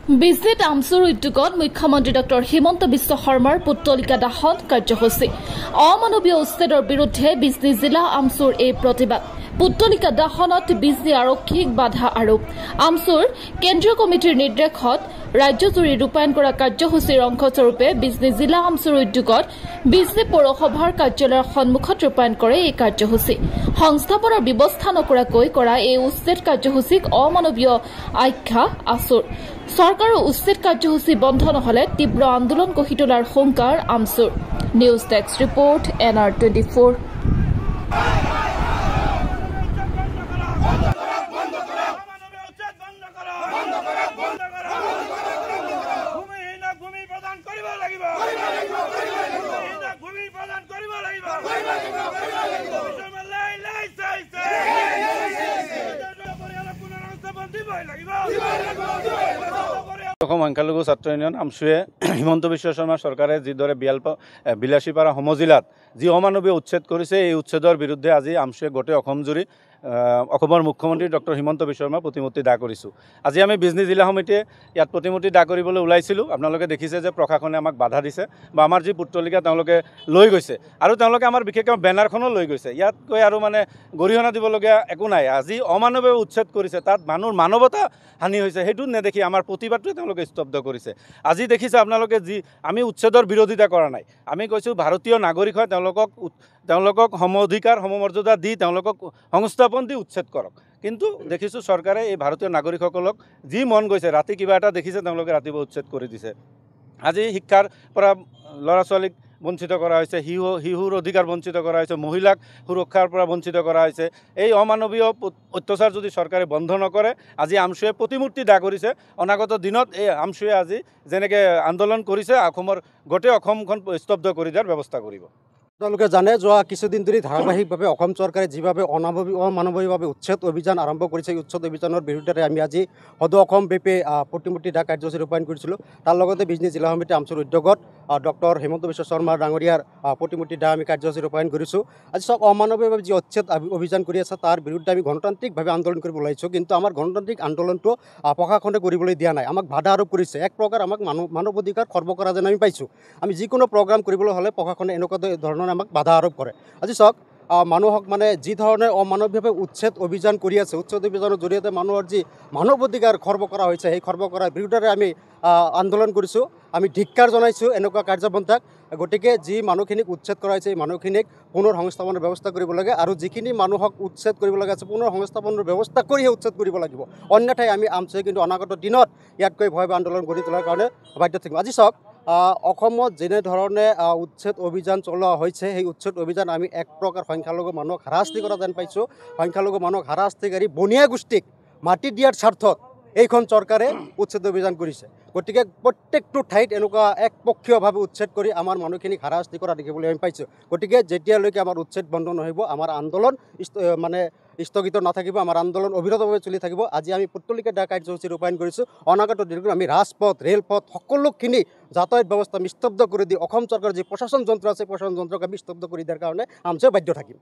বিজেত আমচুৰ উদ্যোগত মুখ্যমন্ত্ৰী ডক্টৰ হিমন্ত বিশ্ব শৰ্মাৰ পুত্তলিকা দাহন কাৰ্যসূচী অমানৱীয় উচ্ছেদৰ বিৰুদ্ধে বিজনী জিলা আমচুৰ এই প্ৰতিবাদ পুত্তলিকা দাহনত বিজনী আৰক্ষীক বাধা আৰোপ আমচুৰ কেন্দ্ৰীয় কমিটিৰ নিৰ্দেশত ৰাজ্যজুৰি ৰূপায়ণ কৰা কাৰ্যসূচীৰ অংশস্বৰূপে বিজনী জিলা আমচুৰ উদ্যোগত বিজনী পৌৰসভাৰ কাৰ্যালয়ৰ সন্মুখত ৰূপায়ণ কৰে এই কাৰ্যসূচী সংস্থাপনৰ ব্যৱস্থা নকৰাকৈ কৰা এই উচ্ছেদ কাৰ্যসূচীক অমানৱীয় আখ্যা আছুৰ চৰকাৰৰ উচ্ছেদ কাৰ্যসূচী বন্ধ নহলে তীব্ৰ আন্দোলন গঢ়ি তোলাৰ হুংকাৰ amchur news desk report NR24 সংখ্যালঘু ছাত্ৰ ইউনিয়ন আমচুৱে হিমন্ত বিশ্ব শৰ্মা চৰকাৰে যিদৰে 82 পাৰা সমজিলাত যি অমানৱীয় উচ্ছেদ কৰিছে এই উচ্ছেদৰ বিৰুদ্ধে আজি আমচুৱে গোটেই অসম জুৰি অসমৰ মুখ্যমন্ত্ৰী ডক্টৰ হিমন্ত বিশ্ব শৰ্মা প্ৰতিমূৰ্তি দাহ কৰিছোঁ আজি আমি বিজনী জিলা সমিতিয়ে ইয়াত প্ৰতিমূৰ্তি দাহ কৰিবলৈ ওলাইছিলোঁ আপোনালোকে দেখিছে যে প্ৰশাসনে আমাক বাধা দিছে বা আমাৰ যি পুত্তলিকা তেওঁলোকে লৈ গৈছে আৰু তেওঁলোকে আমাৰ বিশেষকৈ বেনাৰখনো লৈ গৈছে ইয়াত গৈ আৰু মানে গৰিহণা দিবলগীয়া একো নাই আজি অমানৱীয় উচ্ছেদ কৰিছে তাত মানুহৰ মানৱতা হানি হৈছে সেইটো নেদেখি আমাৰ প্ৰতিবাদটোৱে তেওঁলোকে স্তব্ধ কৰিছে আজি দেখিছে আপোনালোকে যি আমি উচ্ছেদৰ বিৰোধিতা কৰা নাই আমি কৈছোঁ ভাৰতীয় নাগৰিক হয় তেওঁলোকক সম অধিকাৰ সমমৰ্যাদা দি তেওঁলোকক সংস্থাপন দি উচ্ছেদ কৰক কিন্তু দেখিছোঁ চৰকাৰে এই ভাৰতীয় নাগৰিকসকলক যি মন গৈছে ৰাতি কিবা এটা দেখিছে তেওঁলোকে ৰাতিপুৱা উচ্ছেদ কৰি দিছে আজি শিক্ষাৰ পৰা ল'ৰা ছোৱালীক বঞ্চিত কৰা হৈছে শিশুৰ অধিকাৰ বঞ্চিত কৰা হৈছে মহিলাক সুৰক্ষাৰ পৰা বঞ্চিত কৰা হৈছে এই অমানৱীয় অত্যাচাৰ যদি চৰকাৰে বন্ধ নকৰে আজি আমচুৱে প্ৰতিমূৰ্তি দাহ কৰিছে অনাগত দিনত এই আমচুৱে আজি যেনেকৈ আন্দোলন কৰিছে অসমৰ গোটেই অসমখন স্তব্ধ কৰি দিয়াৰ ব্যৱস্থা কৰিব আপোনালোকে জানে যোৱা কিছুদিন ধৰি ধাৰাবাহিকভাৱে অসম চৰকাৰে যিভাৱে অমানৱীয়ভাৱে উচ্ছেদ অভিযান আৰম্ভ কৰিছে এই উচ্ছেদ অভিযানৰ বিৰুদ্ধে আমি আজি সদৌ অসম ব্যাপী প্ৰতিমূৰ্তি দাহ কাৰ্যসূচী ৰূপায়ণ কৰিছিলোঁ তাৰ লগতে বিজনী জিলা সমিতি আমচুৰ উদ্যোগত ডক্টৰ হিমন্ত বিশ্ব শৰ্মা ডাঙৰীয়াৰ প্ৰতিমূৰ্তি দাহ আমি কাৰ্যসূচী ৰূপায়ণ কৰিছোঁ আজি চব অমানৱীয়ভাৱে যি উচ্ছেদ অভিযান কৰি আছে তাৰ বিৰুদ্ধে আমি গণতান্ত্ৰিকভাৱে আন্দোলন কৰিব ওলাইছোঁ কিন্তু আমাৰ গণতান্ত্ৰিক আন্দোলনটো প্ৰশাসনে কৰিবলৈ দিয়া নাই আমাক বাধা আৰোপ কৰিছে এক প্ৰকাৰ আমাক মানৱ অধিকাৰ খৰ্ব কৰা যেন আমি পাইছোঁ আমি যিকোনো প্ৰগ্ৰাম কৰিবলৈ হ'লে প্ৰশাসনে এনেকুৱা ধৰণৰ আমাক বাধা আৰোপ কৰে আজি চাওক মানুহক মানে যি ধৰণে অমানৱীয়ভাৱে উচ্ছেদ অভিযান কৰি আছে উচ্ছেদ অভিযানৰ জৰিয়তে মানুহৰ যি মানৱ অধিকাৰ খৰ্ব কৰা হৈছে সেই খৰ্ব কৰাৰ বিৰুদ্ধে আমি আন্দোলন কৰিছোঁ আমি ধিক্কাৰ জনাইছোঁ এনেকুৱা কাৰ্যপন্থাক গতিকে যি মানুহখিনিক উচ্ছেদ কৰা হৈছে এই মানুহখিনিক পুনৰ সংস্থাপনৰ ব্যৱস্থা কৰিব লাগে আৰু যিখিনি মানুহক উচ্ছেদ কৰিব লগা আছে পুনৰ সংস্থাপনৰ ব্যৱস্থা কৰিহে উচ্ছেদ কৰিব লাগিব অন্যথাই আমি আমচুৱে কিন্তু অনাগত দিনত ইয়াতকৈ ভয়াৱহ আন্দোলন গঢ়ি তোলাৰ কাৰণে বাধ্য থাকিম আজি চাওক অসমত যেনেধৰণে উচ্ছেদ অভিযান চলোৱা হৈছে সেই উচ্ছেদ অভিযান আমি এক প্ৰকাৰ সংখ্যালঘু মানুহক হাৰাশাস্তি কৰা যেন পাইছোঁ সংখ্যালঘু মানুহক হাৰাশাস্তিকাৰী বনিয়া গোষ্ঠীক মাটি দিয়াৰ স্বাৰ্থত এইখন চৰকাৰে উচ্ছেদ অভিযান কৰিছে গতিকে প্ৰত্যেকটো ঠাইত এনেকুৱা একপক্ষীয়ভাৱে উচ্ছেদ কৰি আমাৰ মানুহখিনিক হাৰাশাস্তি কৰা দেখিবলৈ আমি পাইছোঁ গতিকে যেতিয়ালৈকে আমাৰ উচ্ছেদ বন্ধ নহ'ব আমাৰ আন্দোলন মানে স্থগিত নাথাকিব আমাৰ আন্দোলন অবিৰতভাৱে চলি থাকিব আজি আমি পুত্তলিকা দাহ কাৰ্যসূচী ৰূপায়ণ কৰিছোঁ অনাগত দিনটোত আমি ৰাজপথ ৰেলপথ সকলোখিনি যাতায়াত ব্যৱস্থা আমি স্তব্ধ কৰি দি অসম চৰকাৰৰ যি প্ৰশাসন যন্ত্ৰ আছে প্ৰশাসন যন্ত্ৰক আমি স্তব্ধ কৰি দিয়াৰ কাৰণে আমচুৱে বাধ্য থাকিম